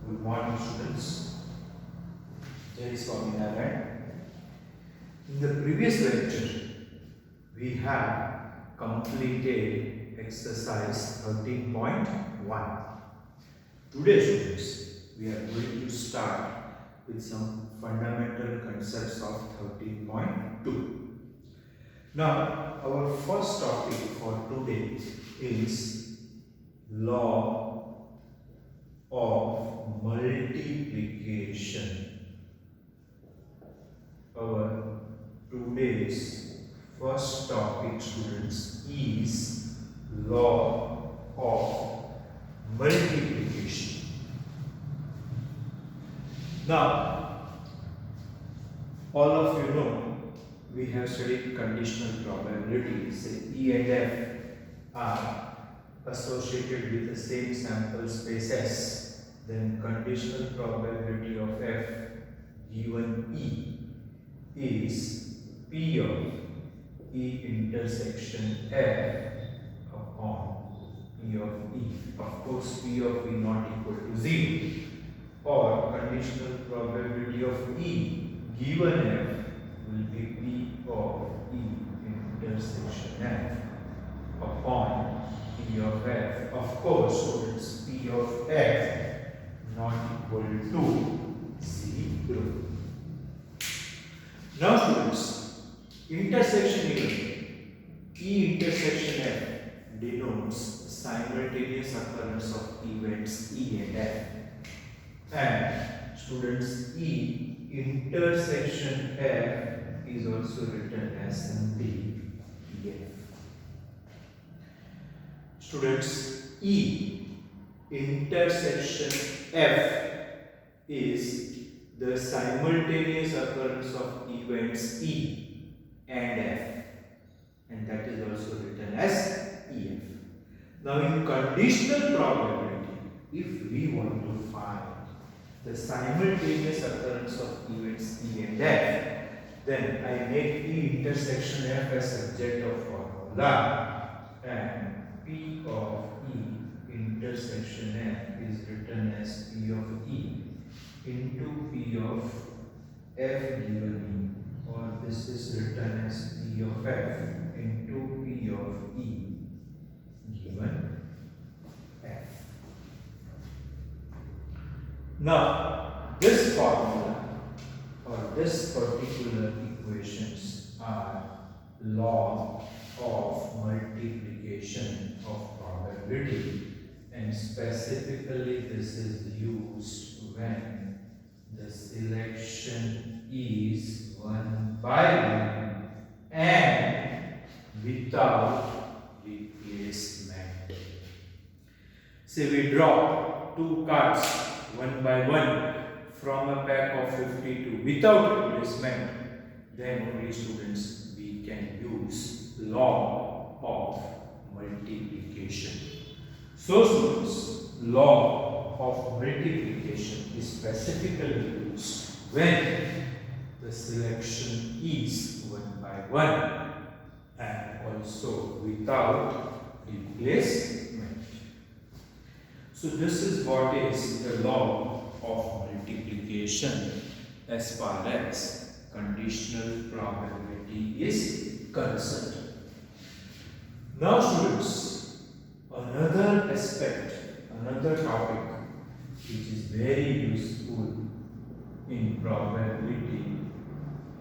Good morning, students. Jai Swaminarayan. In the previous lecture, we have completed exercise 13.1. Today, students, we are going to start with some fundamental concepts of 13.2. Now, our first topic for today is law of multiplication. Our today's first topic, students, is law of multiplication. Now, all of you know we have studied conditional probability. Say E and F are associated with the same sample spaces. Then conditional probability of F given E is P of E intersection F upon P of E. Of course, P of E not equal to 0. Or conditional probability of E given F will be P of E intersection F upon P of F. Of course, students, P of F not equal to 0. Now, students, intersection event E intersection F denotes simultaneous occurrence of events E and F. And students, E intersection F is also written as simply EF. Students, E intersection F is the simultaneous occurrence of events E and F, and that is also written as EF. Now, in conditional probability, if we want to find the simultaneous occurrence of events E and F, then I make E intersection F as subject of formula, and P of E intersection F is written as P of E into P of F given E, or this is written as P of F into P of E given F. Now, this formula or this particular equations are law of multiplication of probability, and specifically this is used when the selection is 1 by 1 and without replacement. Say we draw 2 cards 1 by 1 from a pack of 52 without replacement, then only, students, we can use law of multiplication. So, students, law of multiplication is specifically used when the selection is 1 by 1 and also without replacement. So, this is what is the law of multiplication as far as conditional probability is concerned. Now, students, another aspect, another topic which is very useful in probability,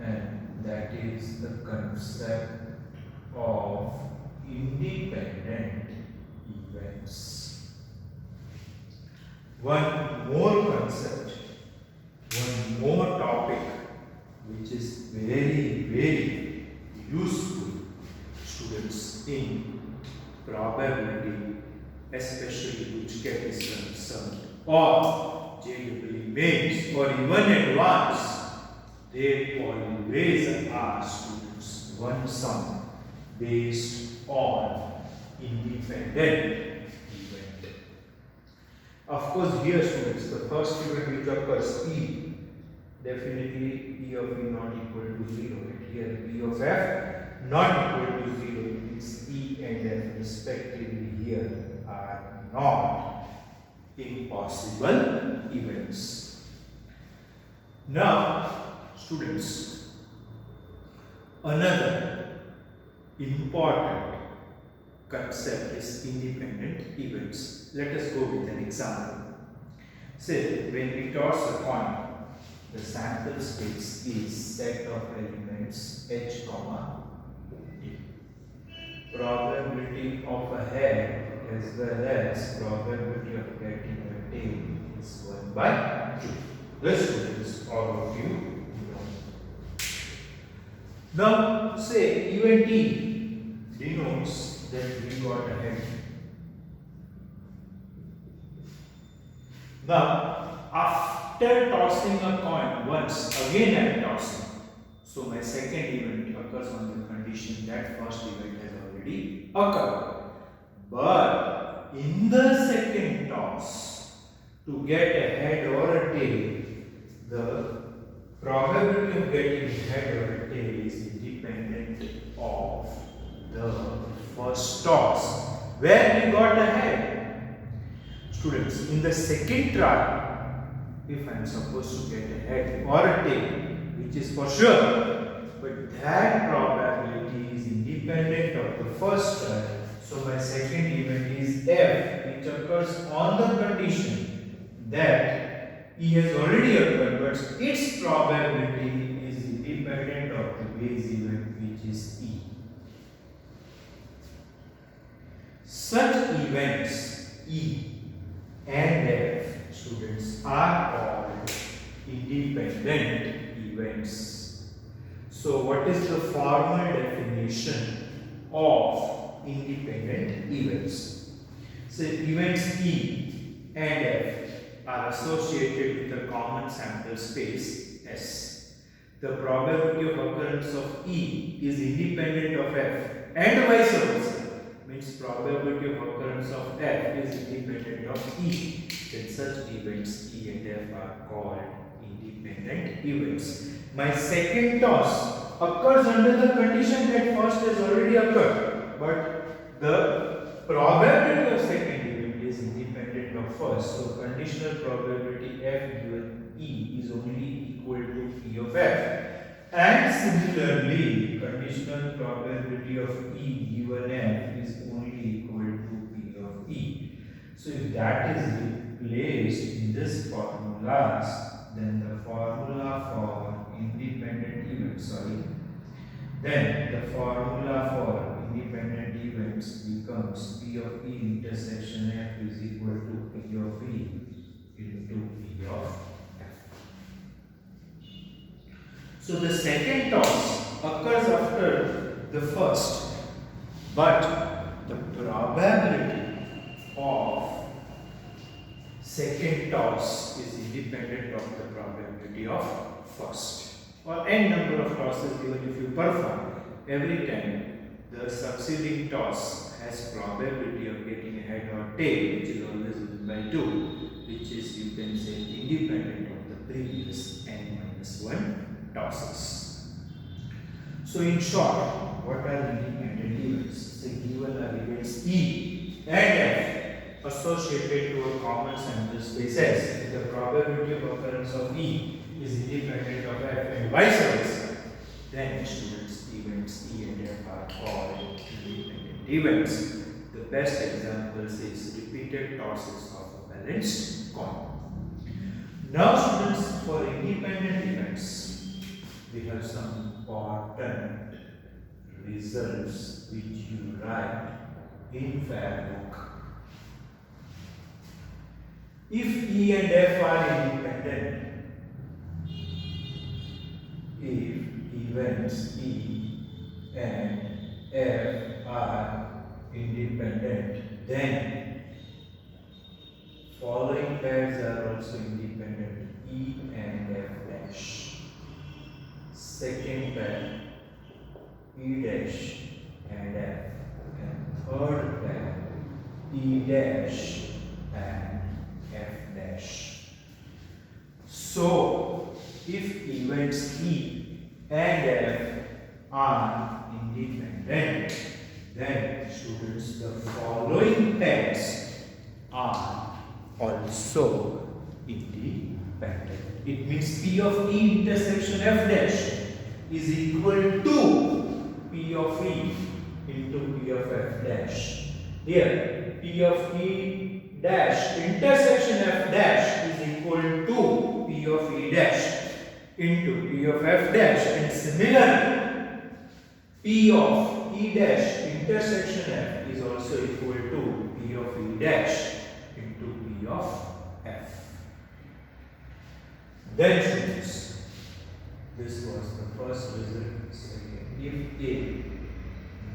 and that is the concept of independent events. One more concept, one more topic which is very useful, students, in probability, especially which get is concerned, or JEE mains or even advanced, they always ask students one sum based on independent event. Of course, here, students, the first event which occurs E, definitely P of E not equal to 0. And here P of F not equal to 0, means E and F respectively here are not impossible events. Now, students, another important concept is independent events. Let us go with an example. Say, when we toss a coin, the sample space is set of elements h, comma, d. Probability of a head as well as probability of getting a tail is 1 by 2. This is all of you know. Now, say event E denotes that we got a head. Now, after tossing a coin once, again I am tossing. So my second event occurs on the condition that first event has already occurred. But in the second toss, to get a head or a tail, the probability of getting a head or a tail is independent of the first toss, where we got a head. Students, in the second try, if I am supposed to get a head or a tail, which is for sure, but that probability is independent of the first try. So my second event is F, which occurs on the condition that E has already occurred, but its probability is independent of the base event, which is E. Such events E and F, students, are called independent events. So what is the formal definition of independent events? So events E and F are associated with a common sample space S. The probability of occurrence of E is independent of F and vice versa. Means probability of occurrence of F is independent of E. Then such events E and F are called independent events. My second toss occurs under the condition that first has already occurred, but the probability of second event is independent of first. So conditional probability F given E is only equal to P of F. And similarly, conditional probability of E given F is only equal to P of E. So if that is replaced in this formulas, then the formula for independent events, then the formula for independent events becomes P of E intersection F is equal to P of E into P of F. So the second toss occurs after the first, but the probability of second toss is independent of the probability of first. Or n number of tosses even if you perform, every time the succeeding toss has probability of getting a head or tail, which is always 1 by 2, which is, you can say, independent of the previous n minus 1 tosses. So in short, what are independent events? Say given are events E and F associated to a common sample space S, if the probability of occurrence of E is independent of F and vice versa, then students, events E and F are called independent events. The best examples is repeated tosses of a balanced coin. Now students, for independent events, we have some important results which you write in fair book. If E and F are independent, if events E and F are independent, then following pairs are also independent, E and F dash. Second pair, E dash and F, and third pair, E dash and F dash. So, if events E and F are independent, then students, the following pairs are also independent. It means P of E intersection F dash is equal to P of E into P of F dash. Here, P of E dash intersection F dash is equal to P of E dash into P of F dash, and similarly, P of E dash intersection F is also equal to P of E dash into P of F. Then students, this was the first result. Second, if A,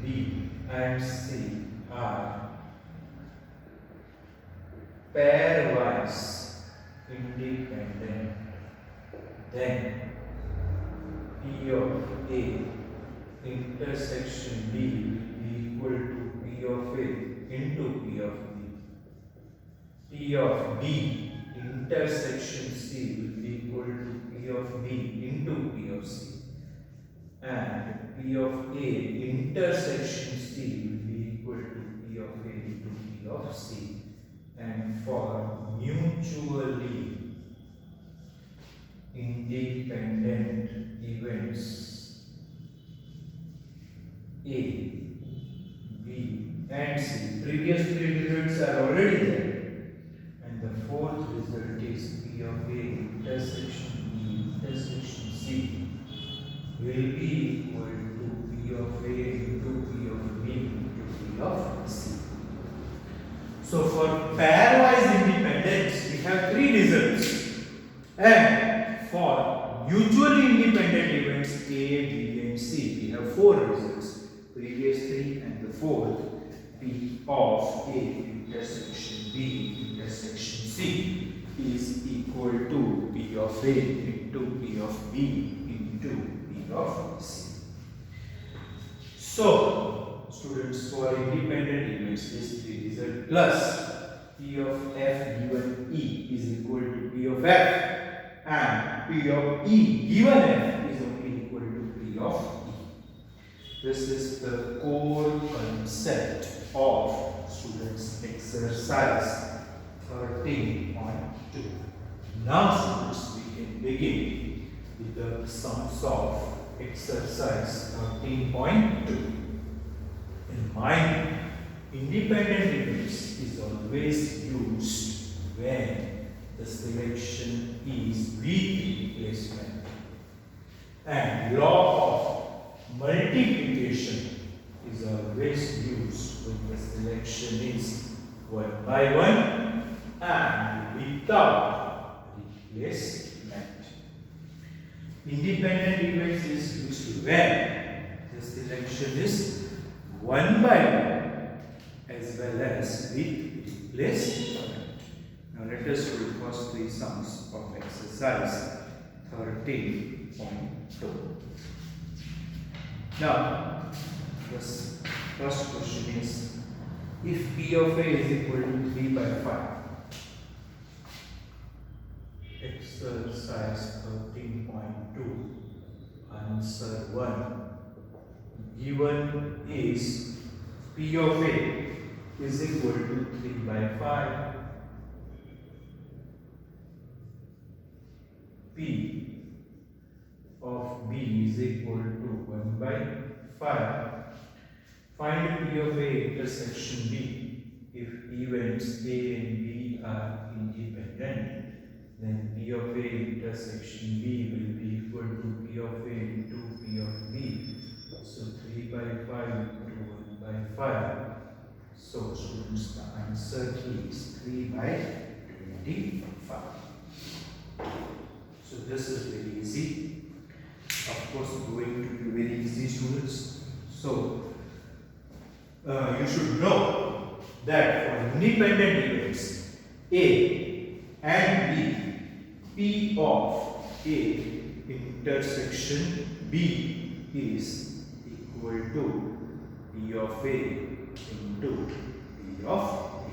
B and C are pairwise independent, then P of A intersection B will be equal to P of A into P of B. P of B intersection C will be equal to P of B into P of C. And P of A intersection C will be equal to P of A into P of C. And for mutually independent events A, B and C, previous three results are already there, and the fourth result is P of A intersection B intersection C will be equal to P of A into P of B into P of C. So for pairwise independence, we have three results, and for mutually independent events A, B and C, we have four results. Previous three and the fourth, P of A intersection B intersection C is equal to P of A into P of B into P of C. So, students, for independent events, this result plus P of F given E is equal to P of F, and P of E given F is only equal to P of E. This is the core concept of students exercise 13.2. Now students, we can begin with the sums of exercise 13.2. In mind, independent events is always used when the selection is with replacement, and law of multiplication is always used when the selection is one by one and without replacement. Independent events is used when the selection is one by one as well as with replacement. Now let us do the first three sums of exercise 13.2. Now, this first question is, if P of A is equal to 3 by 5, exercise 13.2, answer 1, given is P of A is equal to 3 by 5, P of B is equal to 1 by 5. Find P of A intersection B. If events A and B are independent, then P of A intersection B will be equal to P of A into P of B. So 3 by 5 into 1 by 5. So students, the answer is 3 by 25. So this is very easy. Of course, going to be very easy, students. So you should know that for independent events A and B, P of A intersection B is equal to P of A into P of B.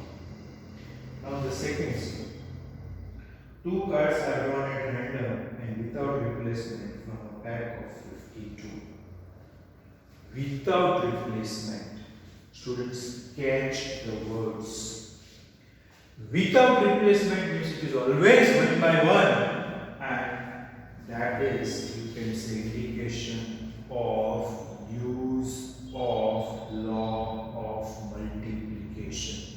Now the second step. Two cards are drawn at random and without replacement from a pack of 52. Without replacement, students catch the words. Without replacement means it is always 1 by 1, and that is, you can say, indication of use of law of multiplication.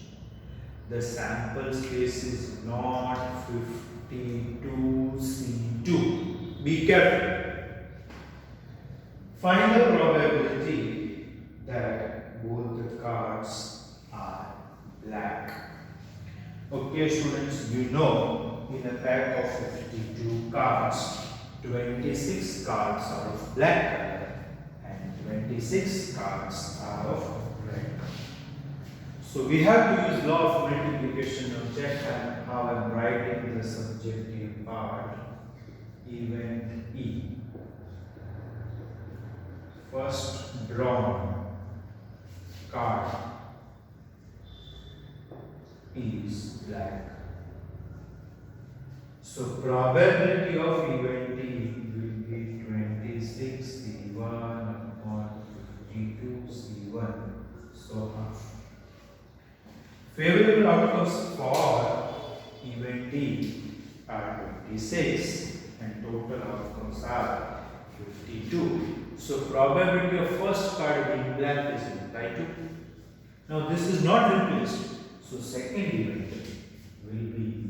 The sample space is not 52C2. Be careful. Find the probability that both the cards are black. Okay, students, you know, in a pack of 52 cards, 26 cards are of black color and 26 cards are of red color. So we have to use law of multiplication. Now check how I am writing the subjective part. Event E. First drawn card is black. So probability of event E will be 26 C1 upon 52 C1. So half. Favorable outcomes for event E are 26 and total outcomes are 52. So probability of first card being black is 1 by 2. Now this is not replaced. So second event will be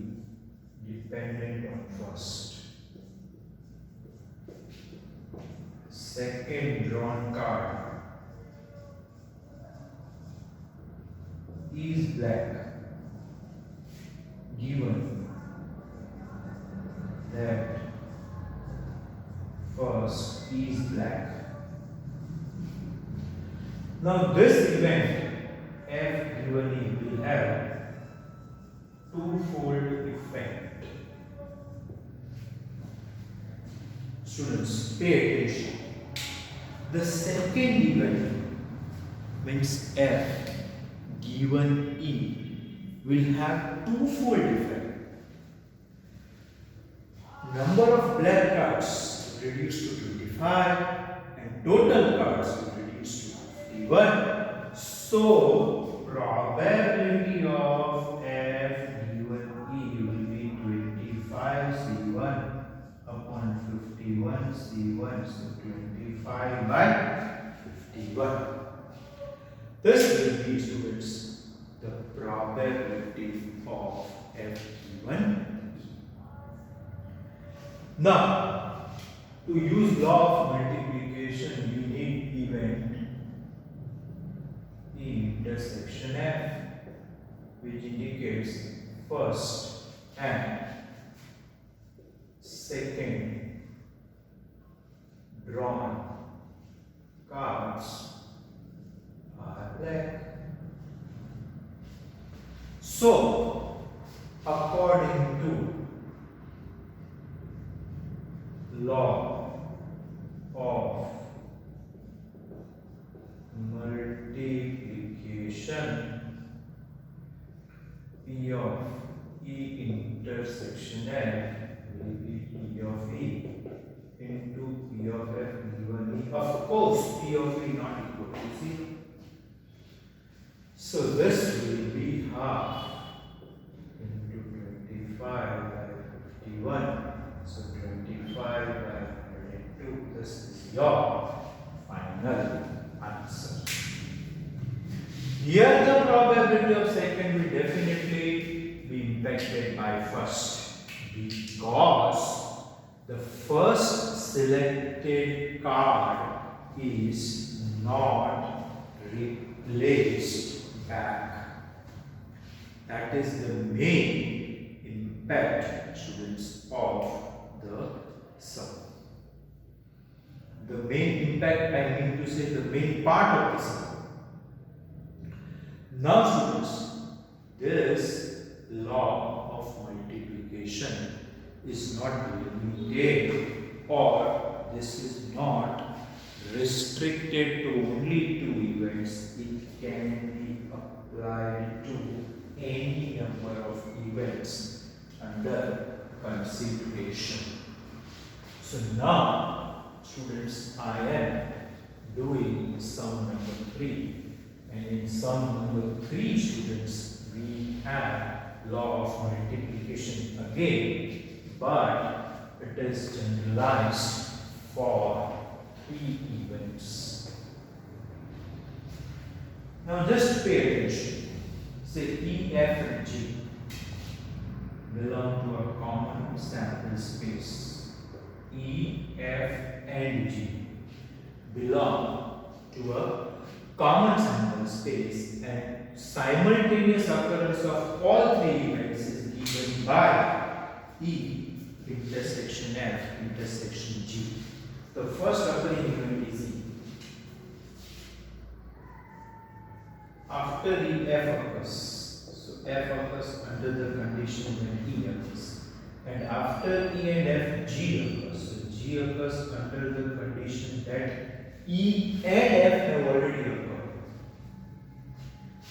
dependent on first. Second drawn card is black given that first is black. Now this event F given E will have twofold effect. Students, pay attention. The second event means F given E will have twofold effect. Number of black cards reduced to 25 and total cards reduced to 51. So probability of F given E will be 25 C1 upon 51 C1. So 25 by 51. This will be, students, the probability of F given E. Now, to use law of multiplication, you need event E intersection F, which indicates first and second drawn cards are black. So, according to law of multiplication, P of E intersection F will be P of E into P of F given E. Of course, P of E not equal to 0. So this will be half into 25 by 51. So 25 by 102. This is your final answer. Here the probability of second will definitely be impacted by first, because the first selected card is not replaced back. That is the main impact, students, of the sum. The main impact, I mean to say the main part of the sum. Now, students, this law of multiplication is not limited, or this is not restricted to only two events. It can be applied to any number of events under consideration. So now, students, I am doing sum number 3. And in sum number 3, students, we have law of multiplication again, but it is generalized for 3 events. Now just pay attention. Say E, F and G belong to a common sample space. E, F and G belong to a common sample space, and simultaneous occurrence of all 3 events is given by E intersection F intersection G. The first occurring event is E. After E, F occurs. So F occurs under the condition when E occurs. And after E and F, G occurs. So G occurs under the condition that E and F have already occurred.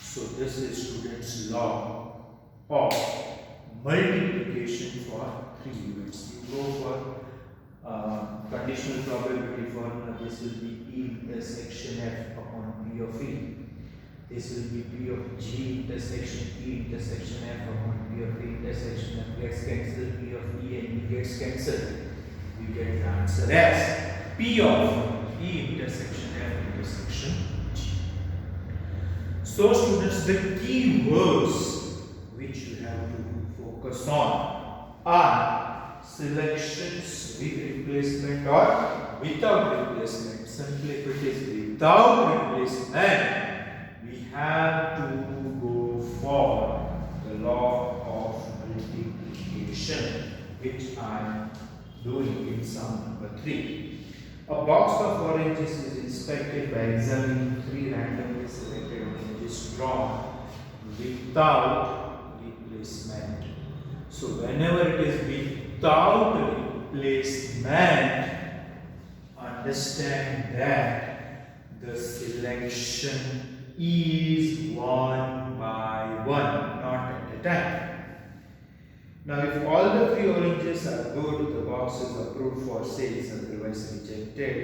So this is students' law of multiplication for 3 events. You go for conditional probability formula. This will be E intersection F upon P of E. This will be P of G intersection E intersection F upon P of E intersection F gets cancelled. P of E and E gets cancelled. We get the answer as P of E intersection F intersection G. So students, the key words which you have to focus on are selections with replacement or without replacement. Simply if it is without replacement, we have to go for the law of multiplication, which I am doing in sum number 3. A box of oranges is inspected by examining 3 randomly selected oranges drawn without replacement. So whenever it is without replacement, understand that the selection is one by one, not at a time. Now, if all the 3 oranges are good, the box is approved for sales, otherwise rejected.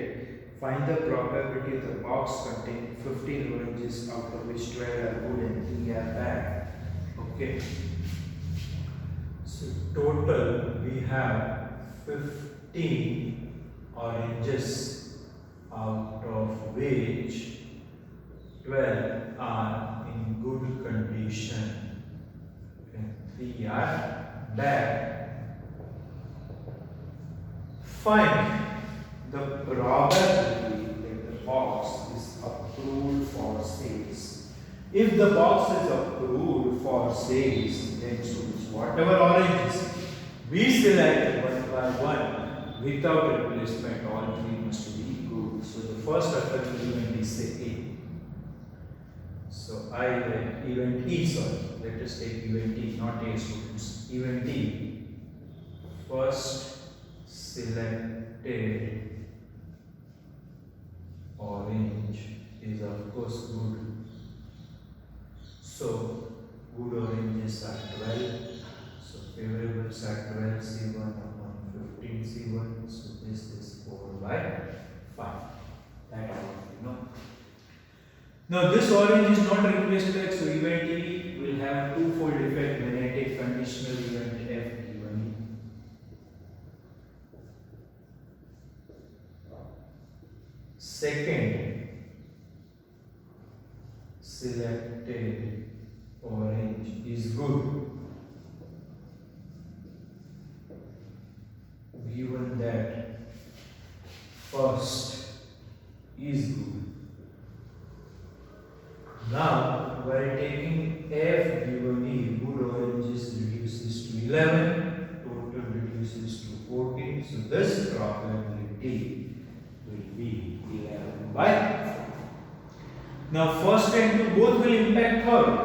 Find the probability of the box containing 15 oranges, out of which 12 are good and 3 are bad. Okay. So, total we have 15 oranges, out of which 12 are in good condition and 3 are bad. Find the probability that the box is approved for sales. If the box is approved for sales, then choose whatever oranges we select one by one without replacement. All 3 must be good. So the first occurring event is say A. So I write event E, sorry. Let us take event E, not A students. Event E. First selected orange is of course good. So good oranges are 12. So favorables are 12 C1 upon 15 C1. So this is 4 by 5. That you know. Now this orange is not replaced back, so event E will have twofold effect when I take conditional event F given E. Second selected orange is good given that first is good. Now, while taking F given E, good oranges reduces to 11, total reduces to 14. So this probability will be 11 by 4. Now, first and 2 both will impact third.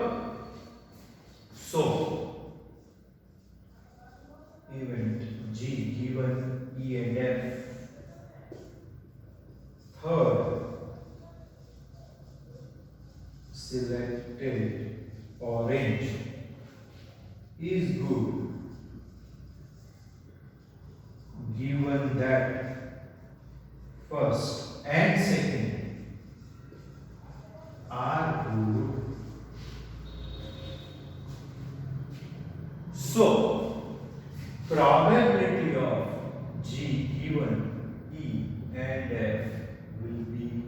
So, event G given E and F, third selected orange is good given that first and second are good probability of G given E and F will be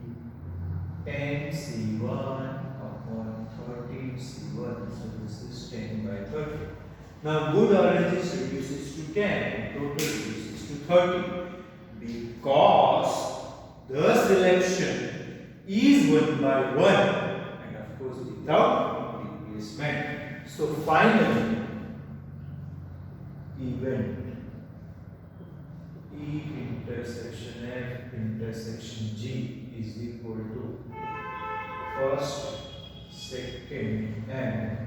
10 C1 upon 13 C1. So this is 10 by 30. Now good oranges reduces to 10, total reduces to 30 because the selection is 1 by 1 and of course without replacement. So finally event E intersection F intersection G is equal to first, second and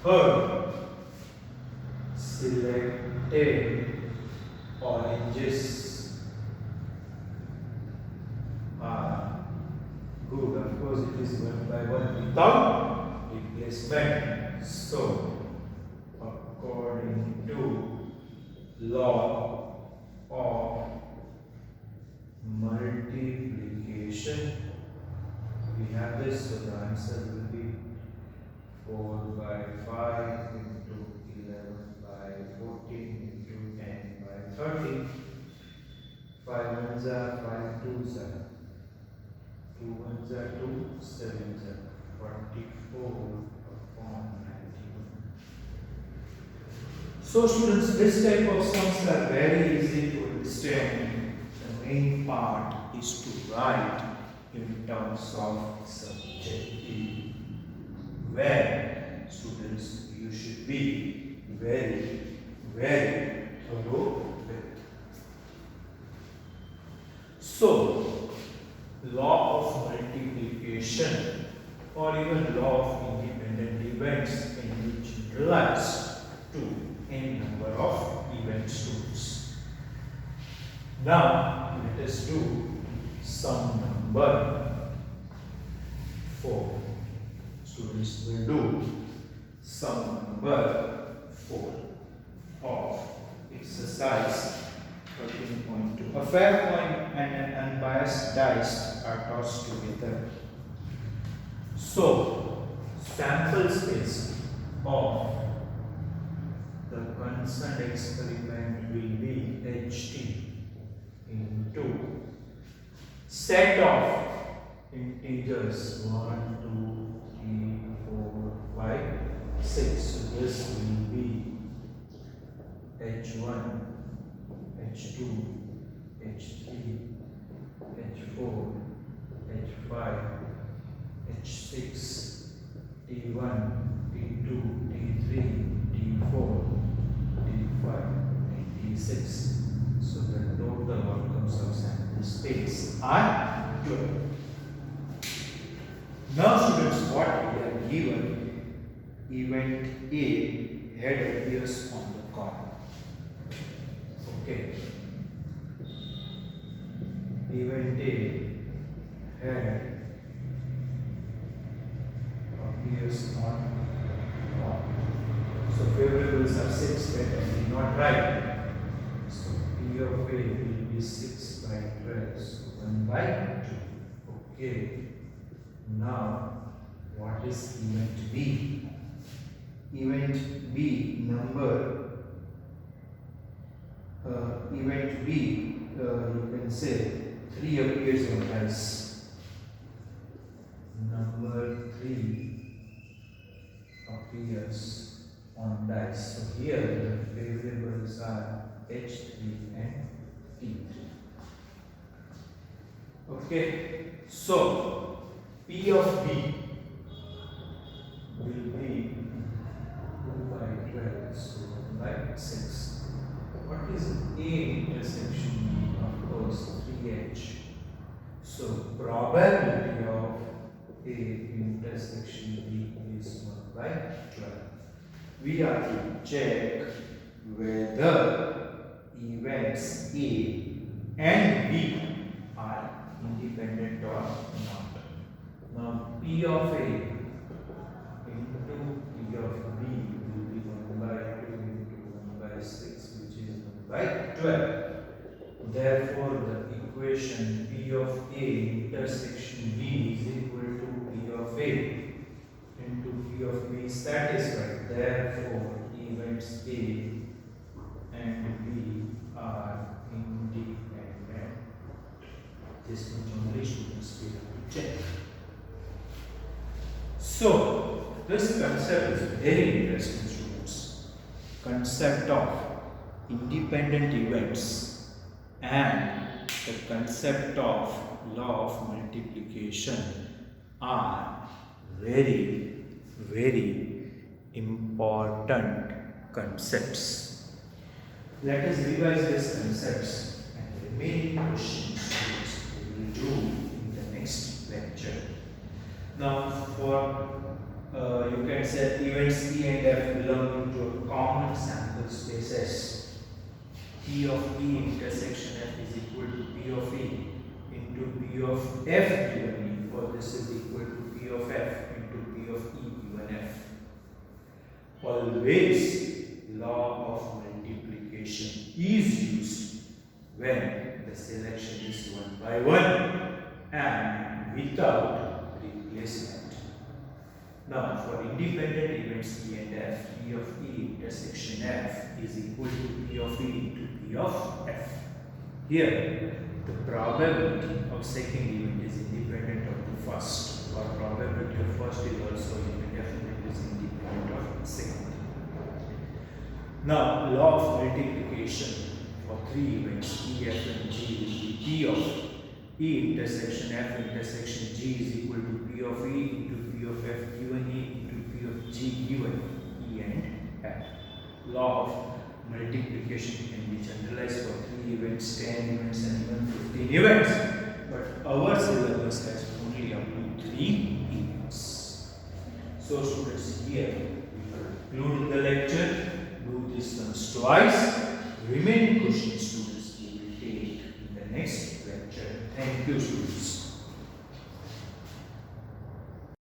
third selected oranges are good. Of course it is 1 by 1 without replacement. So according to law of multiplication, we have this, so the answer will be 4 by 5 into 11 by 14 into 10 by 30. 5 ones are 5 twos are 2 ones are 2, 7s are 44 upon 91. So students, this type of sums are very easy to understand. The main part is to write in terms of subjective, where students you should be very thorough with. So law of multiplication or even law of independent events in which relates to n number of event tools. Now let us do some number 4. Students will do some number 4 of exercise 13.2. A fair coin and an unbiased dice are tossed together. So sample space of the concerned experiment will be HT into set of integers 1, 2, 3, 4, 5, 6. So this will be H1, H2, H3, H4, H5, H6, T1, T2, T3, T4, T5, and T6. So the total outcomes of sample space are 12. Now students, what we are given, event A head appears on the coin. Okay. Event A head appears on the coin. So variables are 6, that I did not write. So P of A will be 6 by 12, so 1 by 2. Okay. Now, what is event B? Event B number. Event B, you can say 3 appears on dice. Number 3 appears on dice. So here the variables are H3 and T3. Okay, so P of B will be 2 by 12, so 1 by 6. What is A intersection B? Of course, 3H. So probability of A intersection B is 1 by 12. We are to check whether events A and B are independent or not. Now P of A into P of B will be 1 by 2 into 1 by 6, which is 1 by 12. Therefore the equation P of A intersection B is equal to P of A into P of B is satisfied. Therefore events A and So, this concept is very interesting, students. Concept of independent events and the concept of law of multiplication are very important concepts. Let us revise these concepts and the remaining questions we will do in the next lecture. Now, for you can say events E and F belong to a common sample spaces. P of E intersection F is equal to P of E into P of F given E, for this is equal to P of F into P of E given F. Always law of multiplication is used when the selection is one by one and without replacement. Now, for independent events E and F, P of E intersection F is equal to P of E into P of F. Here, the probability of second event is independent of the first, or probability of first is also definitely independent of second. Now, law of multiplication for three events E, F and G will be P of E intersection F intersection G is equal to P of E into P of F given E into P of G given E and F. Law of multiplication can be generalized for 3 events, 10 events and even 15 events. But our syllabus has only up to 3 events. So students, here we conclude the lecture. Do this once twice. Remaining questions students we will take in the next lecture. Thank you students.